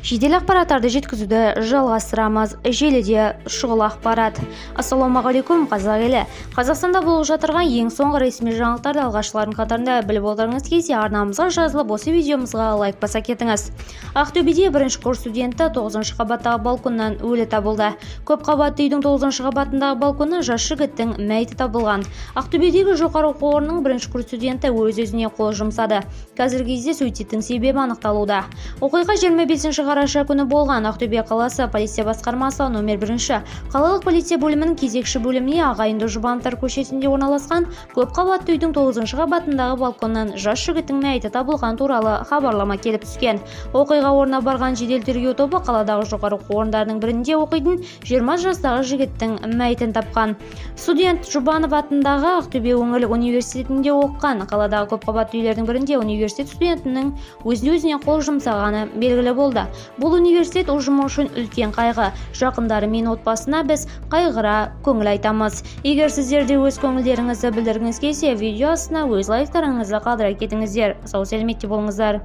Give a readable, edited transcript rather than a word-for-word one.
Жедел ақпараттарды жеткізуді жалғастырамыз. Желіде шұғыл ақпарат. Ассалаумағалейкум, қазақ елі. Қазақстанда болып жатырған ең соңғы ресми жаңалықтарды алғашқылардың қатарында біліп отырыңыз келсе, арнамызға жазылып, осы видеомызға лайк баса кетіңіз. Ақтөбеде бірінші курс студенті 9-шы қабаттағы балконнан өлі табылды. Көп қабатты үйдің 9-шы қабатындағы балконнан жас жігіттің мәйіті табылған. Ақтөбедегі жоғары оқу орнының бірінші курс студенті өз-өзіне қол жұмсады. Қазіргі кезде суицидтің себебі анықталуда. Оқиға 25 қараша күні болған. Ақтөбе қаласы полиция басқармасы номер 1 қалалық полиция бөлімінің кезекші бөліміне ағайынды Жұбановтар көшесінде орналасқан көп қабатты үйдің 9-шы қабатындағы балконнан жас жігіттің мәйіті табылған туралы хабарлама келіп түскен. Оқиға орнына барған жедел тергеу тобы қаладағы жоғары оқу орындарының бірінде оқитын 20 жастағы жігіттің мәйітін тапқан. Студент Жұбанов атындағы Ақтөбе өңірлік университетінде оқыған. Қаладағы көп қабатты үйлердің бірінде университет студентінің өзіне қол жұмсағаны белгілі болды. Бұл университет ұжымы үшін үлкен қайғы. Жақындары мен отбасына біз қайғыра көңіл айтамыз. Егер сіздер де өз көңілдеріңізді білдіргіңіз келсе, видео астына өз лайктарыңызды қалдыра кетіңіздер. Сау сәлеметте болыңыздар.